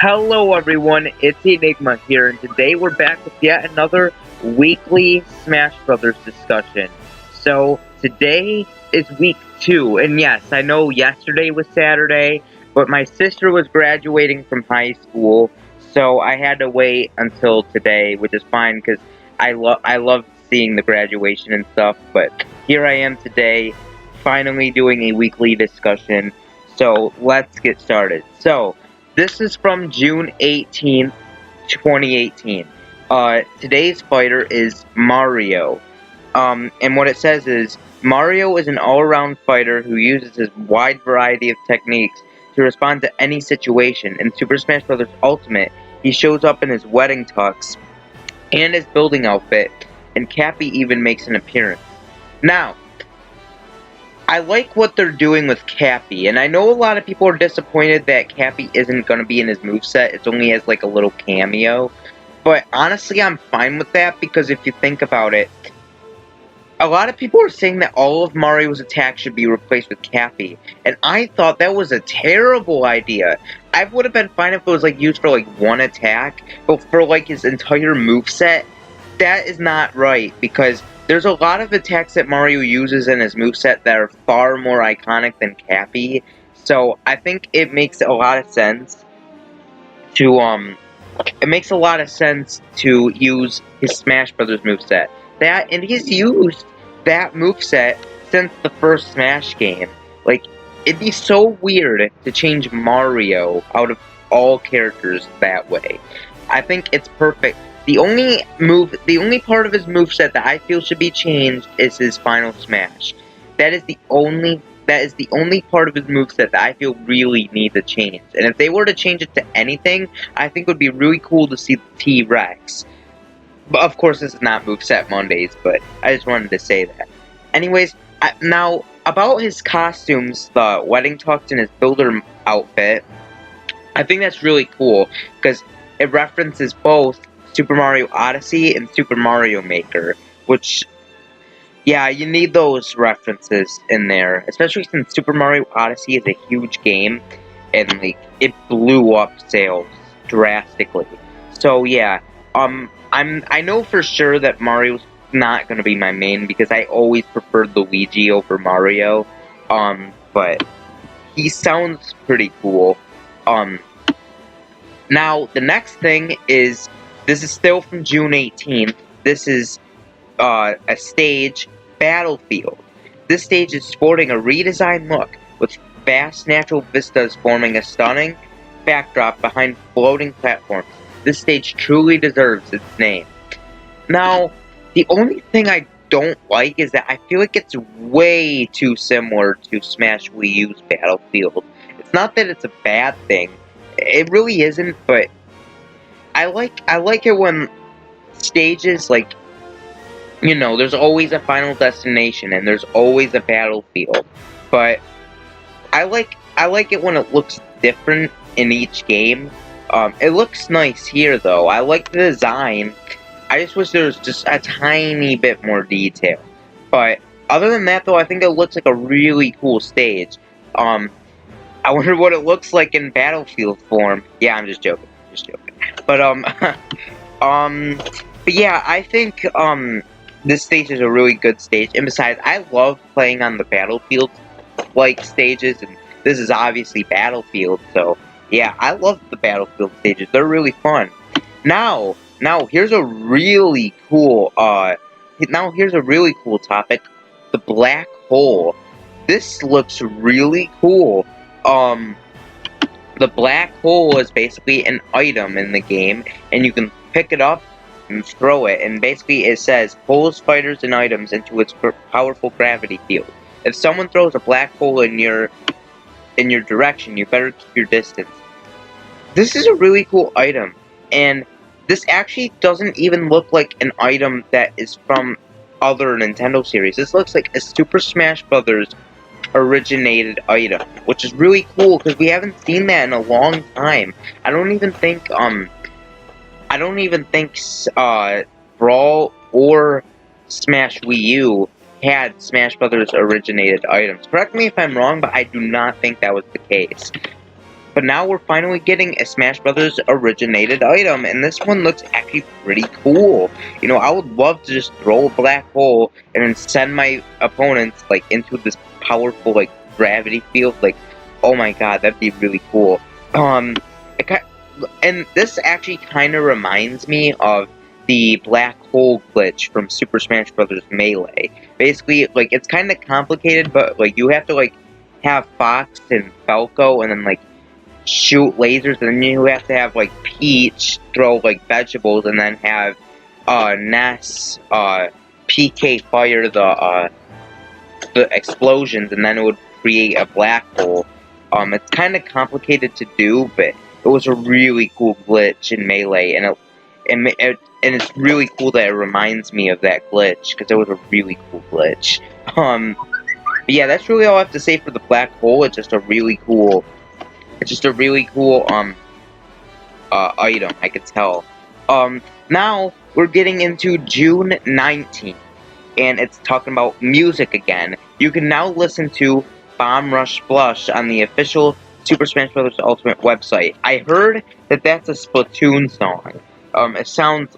Hello everyone, it's Enigma here, and today we're back with yet another weekly Smash Brothers discussion. So, today is week 2, and yes, I know yesterday was Saturday, but my sister was graduating from high school, so I had to wait until today, which is fine, because I love seeing the graduation and stuff, but here I am today, finally doing a weekly discussion, so let's get started. So, this is from June 18th, 2018. Today's fighter is Mario. And what it says is, Mario is an all-around fighter who uses his wide variety of techniques to respond to any situation. In Super Smash Bros. Ultimate, he shows up in his wedding tux and his building outfit, and Cappy even makes an appearance. Now, I like what they're doing with Cappy, and I know a lot of people are disappointed that Cappy isn't going to be in his moveset. It's only as like a little cameo. But honestly, I'm fine with that, because if you think about it, a lot of people are saying that all of Mario's attacks should be replaced with Cappy, and I thought that was a terrible idea. I would have been fine if it was like used for like one attack, but for like his entire moveset, that is not right, because there's a lot of attacks that Mario uses in his moveset that are far more iconic than Cappy, so I think it makes a lot of sense to, use his Smash Brothers moveset. And he's used that moveset since the first Smash game. Like, it'd be so weird to change Mario out of all characters that way. I think it's perfect. The only part of his moveset that I feel should be changed is his final smash. That is the only part of his moveset that I feel really needs a change. And if they were to change it to anything, I think it would be really cool to see the T-Rex. But of course, this is not Moveset Mondays, but I just wanted to say that. Anyways, now, about his costumes, the wedding tux and his builder outfit, I think that's really cool, because it references both Super Mario Odyssey and Super Mario Maker, which, yeah, you need those references in there, especially since Super Mario Odyssey is a huge game, and, like, it blew up sales drastically. So, yeah, I know for sure that Mario's not gonna be my main, because I always preferred Luigi over Mario, but he sounds pretty cool. Now, the next thing is, this is still from June 18th. This is a stage, Battlefield. This stage is sporting a redesigned look, with vast natural vistas forming a stunning backdrop behind floating platforms. This stage truly deserves its name. Now, the only thing I don't like is that I feel like it's way too similar to Smash Wii U's Battlefield. It's not that it's a bad thing. It really isn't, but I like it when stages, like, you know, there's always a final destination and there's always a battlefield. But I like it when it looks different in each game. It looks nice here though. I like the design. I just wish there was just a tiny bit more detail. But other than that though, I think it looks like a really cool stage. I wonder what it looks like in Battlefield form. Yeah, I'm just joking. But, but yeah, I think, this stage is a really good stage. And besides, I love playing on the Battlefield, like, stages. And this is obviously Battlefield, so, yeah, I love the Battlefield stages. They're really fun. Now, here's a really cool, topic. The black hole. This looks really cool. The black hole is basically an item in the game, and you can pick it up and throw it, and basically it says, pulls fighters and items into its powerful gravity field. If someone throws a black hole in your direction, you better keep your distance. This is a really cool item, and this actually doesn't even look like an item that is from other Nintendo series. This looks like a Super Smash Bros. Originated item, which is really cool because we haven't seen that in a long time. I don't even think Brawl or Smash Wii U had Smash Brothers originated items. Correct me if I'm wrong, but I do not think that was the case. But now we're finally getting a Smash Brothers originated item, and this one looks actually pretty cool. You know, I would love to just throw a black hole and then send my opponents, like, into this powerful, like, gravity field. Like, oh my god, that'd be really cool. And this actually kind of reminds me of the black hole glitch from Super Smash Bros. Melee. Basically, like, it's kind of complicated, but, like, you have to, like, have Fox and Falco, and then, like, shoot lasers, and then you have to have, like, Peach throw, like, vegetables, and then have, Ness, PK fire the explosions, and then it would create a black hole. It's kind of complicated to do, but it was a really cool glitch in Melee, and it's really cool that it reminds me of that glitch, because it was a really cool glitch. But yeah, that's really all I have to say for the black hole. It's just a really cool item, I could tell. Now we're getting into June 19th, and it's talking about music again. You can now listen to Bomb Rush Blush on the official Super Smash Bros. Ultimate website. I heard that that's a Splatoon song. It sounds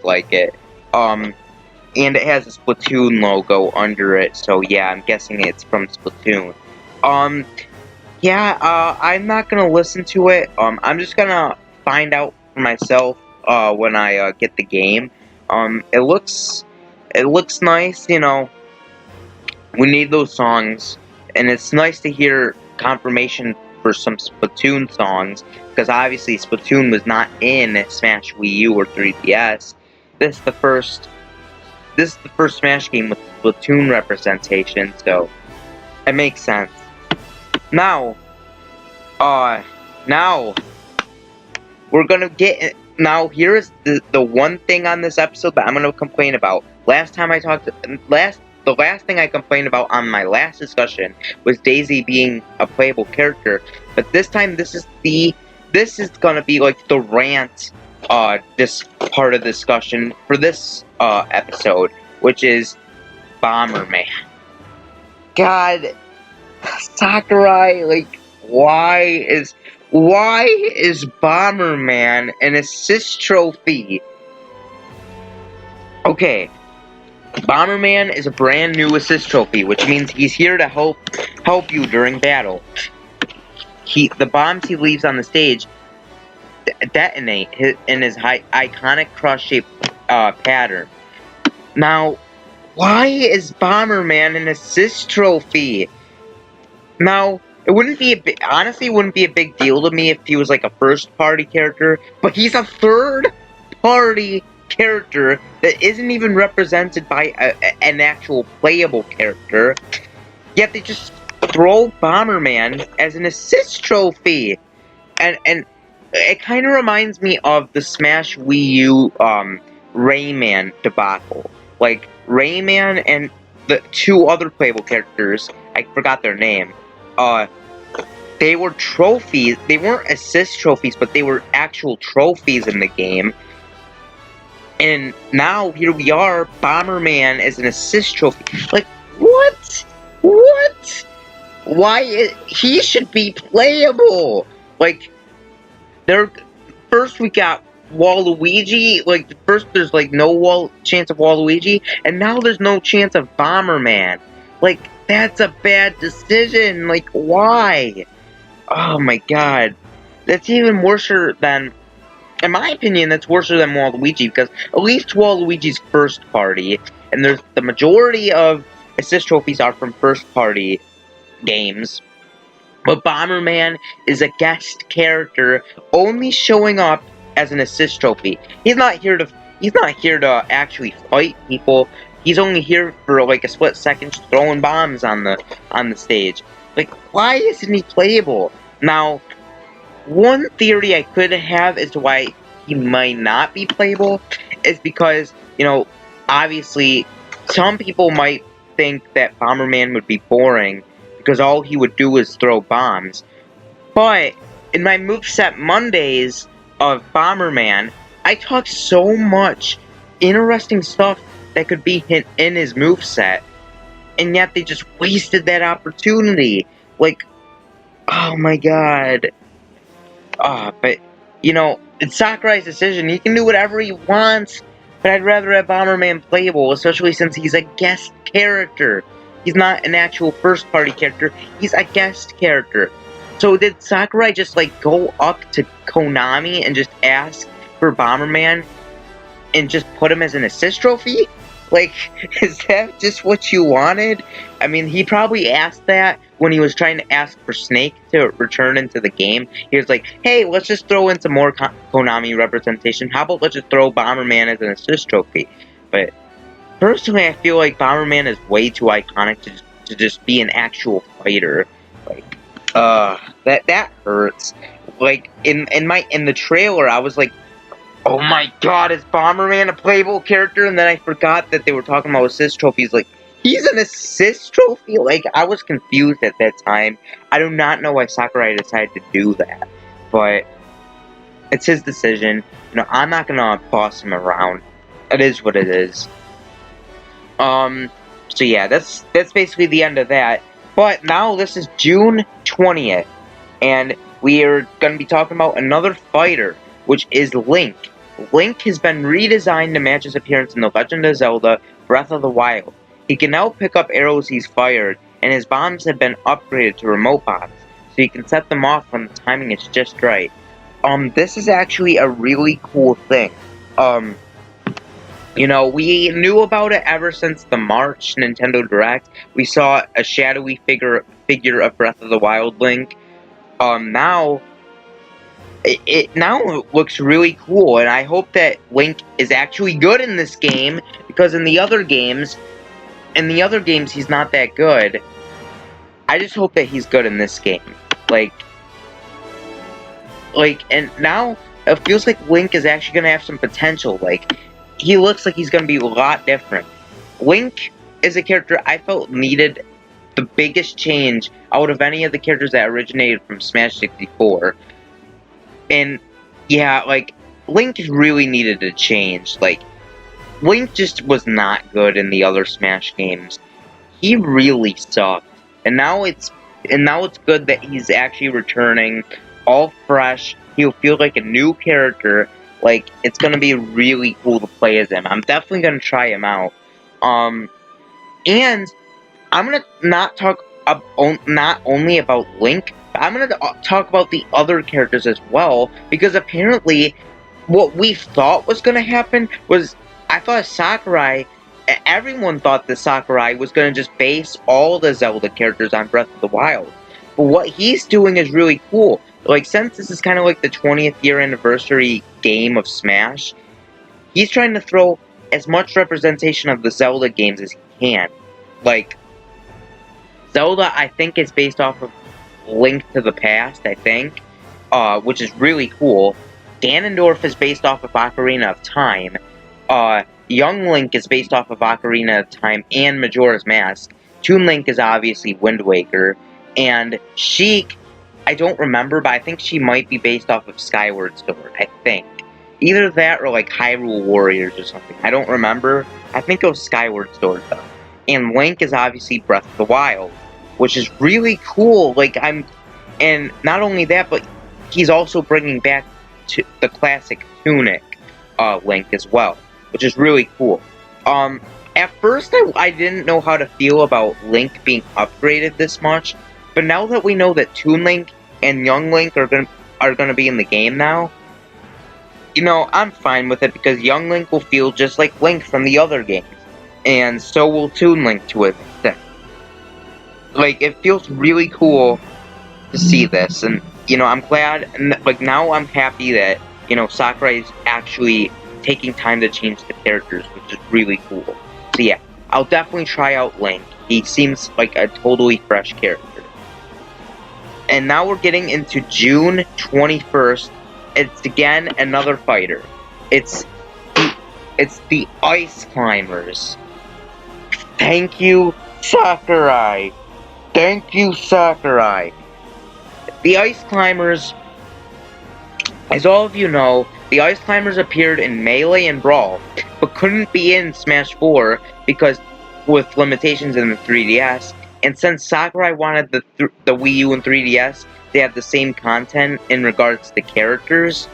like it. And it has a Splatoon logo under it, so yeah, I'm guessing it's from Splatoon. Yeah, I'm not gonna listen to it. I'm just gonna find out for myself when I get the game. It looks nice, you know. We need those songs, and it's nice to hear confirmation for some Splatoon songs, because obviously Splatoon was not in Smash Wii U or 3DS. This is the first Smash game with Splatoon representation, so it makes sense. Now we're gonna get. Now, here's the one thing on this episode that I'm gonna complain about. The last thing I complained about on my last discussion was Daisy being a playable character, but this time this is gonna be like the rant. This part of the discussion for this episode, which is Bomberman. God. Sakurai, like, why is Bomberman an assist trophy? Okay, Bomberman is a brand new assist trophy, which means he's here to help you during battle. The bombs he leaves on the stage detonate in his iconic cross-shaped pattern. Now, why is Bomberman an assist trophy? Now, it wouldn't be honestly, it wouldn't be a big deal to me if he was like a first-party character, but he's a third-party character that isn't even represented by an actual playable character, yet they just throw Bomberman as an assist trophy. And it kind of reminds me of the Smash Wii U Rayman debacle. Like, Rayman and the two other playable characters, I forgot their name, they were trophies. They weren't assist trophies, but they were actual trophies in the game. And now, here we are, Bomberman is an assist trophy. Like, what? What? He should be playable! Like, first we got Waluigi, like, first there's, like, no chance of Waluigi, and now there's no chance of Bomberman. Like, that's a bad decision. Like, why? Oh my god. That's even worse than, in my opinion, that's worse than Waluigi, because at least Waluigi's first party, and the majority of assist trophies are from first party games. But Bomberman is a guest character, only showing up as an assist trophy. He's not here to actually fight people. He's only here for like a split second, just throwing bombs on the stage. Like, why isn't he playable? Now, one theory I could have as to why he might not be playable is because, you know, obviously, some people might think that Bomberman would be boring because all he would do is throw bombs. But in my Moveset Mondays of Bomberman, I talked so much interesting stuff that could be in his moveset, and yet they just wasted that opportunity. Like, oh my god. But, you know, it's Sakurai's decision. He can do whatever he wants, but I'd rather have Bomberman playable, especially since he's a guest character. He's not an actual first-party character. He's a guest character. So did Sakurai just, like, go up to Konami and just ask for Bomberman and just put him as an assist trophy? Like, is that just what you wanted? I mean, he probably asked that when he was trying to ask for Snake to return into the game. He was like, hey, let's just throw in some more Konami representation. How about let's just throw Bomberman as an assist trophy? But personally, I feel like Bomberman is way too iconic to just be an actual fighter. Like, that hurts. Like, in the trailer, I was like, oh my god, is Bomberman a playable character? And then I forgot that they were talking about assist trophies. Like, he's an assist trophy? Like, I was confused at that time. I do not know why Sakurai decided to do that. But it's his decision. You know, I'm not gonna boss him around. It is what it is. So yeah, that's basically the end of that. But now this is June 20th. And we are gonna be talking about another fighter, which is Link. Link has been redesigned to match his appearance in The Legend of Zelda Breath of the Wild. He can now pick up arrows he's fired, and his bombs have been upgraded to remote bombs, so he can set them off when the timing is just right. This is actually a really cool thing. You know, we knew about it ever since the March Nintendo Direct. We saw a shadowy figure of Breath of the Wild Link. Now it now looks really cool, and I hope that Link is actually good in this game, because in the other games he's not that good. I just hope that he's good in this game. Like, and now it feels like Link is actually gonna have some potential. Like, he looks like he's gonna be a lot different. Link is a character I felt needed the biggest change out of any of the characters that originated from Smash 64. And yeah, like, Link really needed a change. Like, Link just was not good in the other Smash games. He really sucked. And now it's good that he's actually returning, all fresh. He'll feel like a new character. Like, it's gonna be really cool to play as him. I'm definitely gonna try him out. And I'm gonna not talk not only about Link, but I'm gonna talk about the other characters as well, because apparently what we thought was gonna happen was, I thought everyone thought that Sakurai was gonna just base all the Zelda characters on Breath of the Wild. But what he's doing is really cool. Like, since this is kind of like the 20th year anniversary game of Smash, he's trying to throw as much representation of the Zelda games as he can. Like, Zelda, I think, is based off of Link to the Past, I think, which is really cool. Ganondorf is based off of Ocarina of Time. Young Link is based off of Ocarina of Time and Majora's Mask. Toon Link is obviously Wind Waker. And Sheik, I don't remember, but I think she might be based off of Skyward Sword, I think. Either that or, like, Hyrule Warriors or something. I don't remember. I think it was Skyward Sword, though. And Link is obviously Breath of the Wild, which is really cool. Like, and not only that, but he's also bringing back to the classic Tunic Link as well, which is really cool. At first, I didn't know how to feel about Link being upgraded this much, but now that we know that Toon Link and Young Link are gonna be in the game now, you know, I'm fine with it, because Young Link will feel just like Link from the other games, and so will Toon Link to an extent. Like, it feels really cool to see this, and, you know, I'm glad, and, like, now I'm happy that, you know, Sakurai's actually taking time to change the characters, which is really cool. So yeah, I'll definitely try out Link. He seems like a totally fresh character. And now we're getting into June 21st. It's again another fighter. It's the Ice Climbers. Thank you, Sakurai. Thank you, Sakurai. The Ice Climbers, as all of you know, the Ice Climbers appeared in Melee and Brawl, but couldn't be in Smash 4 because, with limitations in the 3DS, And since Sakurai wanted the Wii U and 3DS to have the same content in regards to characters,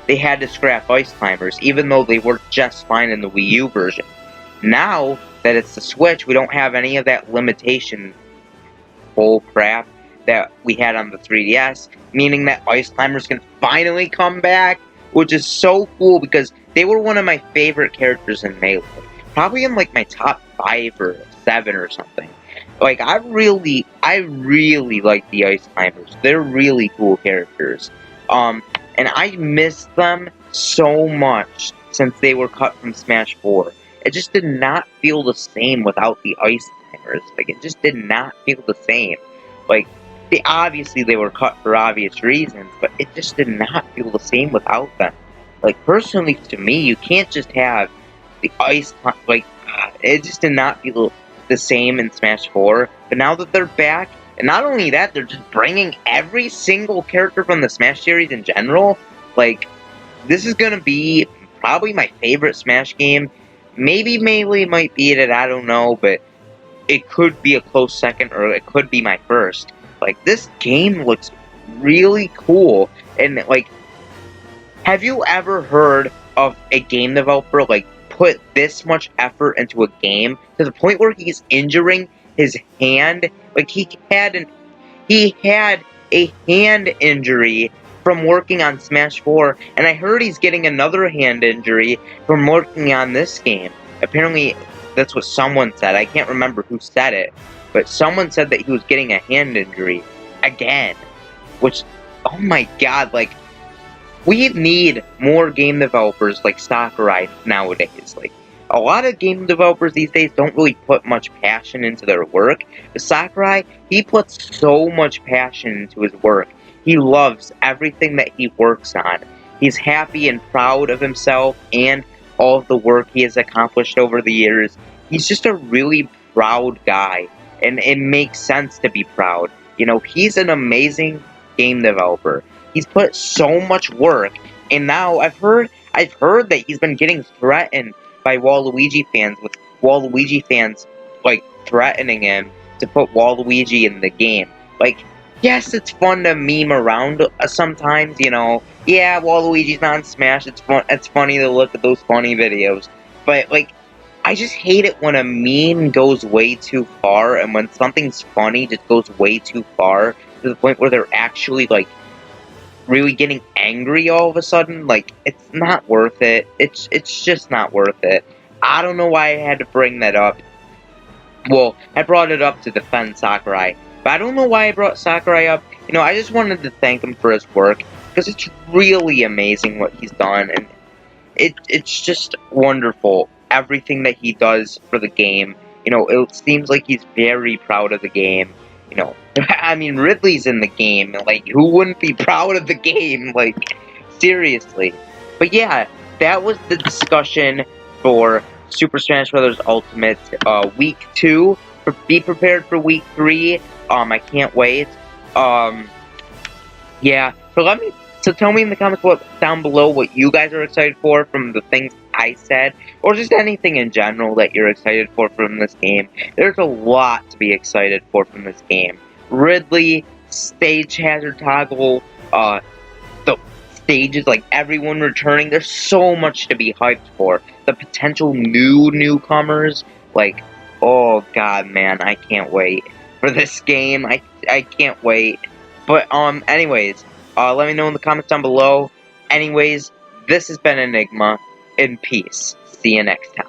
they had to scrap Ice Climbers, even though they worked just fine in the Wii U version. Now that it's the Switch, we don't have any of that limitation bull crap that we had on the 3DS, meaning that Ice Climbers can finally come back, which is so cool because they were one of my favorite characters in Melee. Probably in like my top 5 or 7 or something. Like, I really like the Ice Climbers. They're really cool characters. And I miss them so much since they were cut from Smash 4. It just did not feel the same without the Ice Climbers. Like, it just did not feel the same. Like, obviously they were cut for obvious reasons, but it just did not feel the same without them. Like, personally, to me, you can't just have the Ice, like, it just did not feel the same in Smash 4, but now that they're back, and not only that, they're just bringing every single character from the Smash series in general. Like, this is gonna be probably my favorite Smash game. Maybe Melee might beat it, I don't know, but it could be a close second, or it could be my first. Like, this game looks really cool, and, like, have you ever heard of a game developer, like, put this much effort into a game to the point where he's injuring his hand? Like, he had a hand injury from working on Smash 4, and I heard he's getting another hand injury from working on this game. Apparently, that's what someone said. I can't remember who said it, but someone said that he was getting a hand injury again, which, oh my god, like, we need more game developers like Sakurai nowadays. Like, a lot of game developers these days don't really put much passion into their work. But Sakurai, he puts so much passion into his work. He loves everything that he works on. He's happy and proud of himself and all of the work he has accomplished over the years. He's just a really proud guy, and it makes sense to be proud. You know, he's an amazing game developer. He's put so much work, and now I've heard that he's been getting threatened by Waluigi fans, with Waluigi fans, like, threatening him to put Waluigi in the game. Like, yes, it's fun to meme around sometimes, you know. Yeah, Waluigi's not in Smash, it's funny to look at those funny videos. But, like, I just hate it when a meme goes way too far, and when something's funny just goes way too far, to the point where they're actually, like, really getting angry all of a sudden. Like, it's not worth it. It's just not worth it. I don't know why I had to bring that up. Well, I brought it up to defend Sakurai, but I don't know why I brought Sakurai up. You know, I just wanted to thank him for his work, because it's really amazing what he's done, and it's just wonderful, everything that he does for the game. You know, it seems like he's very proud of the game. You know, I mean, Ridley's in the game. Like, who wouldn't be proud of the game? Like, seriously. But yeah, that was the discussion for Super Smash Bros. Ultimate Week 2. Be prepared for Week 3. I can't wait. Yeah. So tell me in the comments down below what you guys are excited for from the things I said, or just anything in general that you're excited for from this game. There's a lot to be excited for from this game. Ridley, Stage Hazard Toggle, the stages, like everyone returning. There's so much to be hyped for. The potential newcomers, like, oh god, man, I can't wait for this game. I can't wait. But anyways, let me know in the comments down below. Anyways, this has been Enigma. In peace. See you next time.